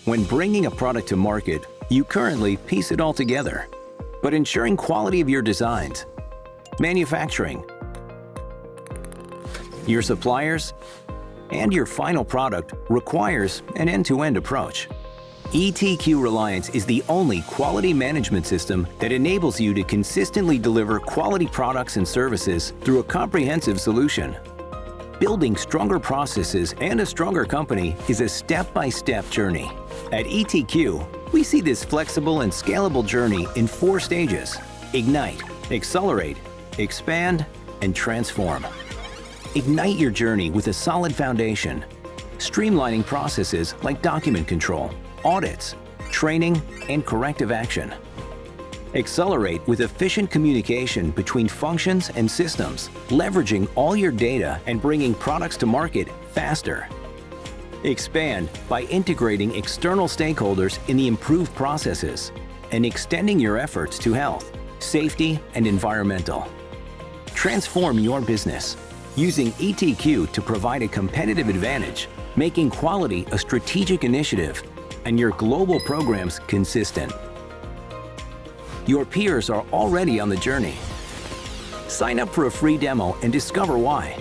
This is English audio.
When bringing a product to market, you currently piece it all together. But ensuring quality of your designs, manufacturing, your suppliers, and your final product requires an end-to-end approach. ETQ Reliance is the only quality management system that enables you to consistently deliver quality products and services through a comprehensive solution. Building stronger processes and a stronger company is a step-by-step journey. At ETQ, we see this flexible and scalable journey in 4 stages: ignite, accelerate, expand, and transform. Ignite your journey with a solid foundation, streamlining processes like document control, audits, training, and corrective action. Accelerate with efficient communication between functions and systems, leveraging all your data and bringing products to market faster. Expand by integrating external stakeholders in the improved processes and extending your efforts to health, safety, and environmental. Transform your business using ETQ to provide a competitive advantage, making quality a strategic initiative and your global programs consistent. Your peers are already on the journey. Sign up for a free demo and discover why.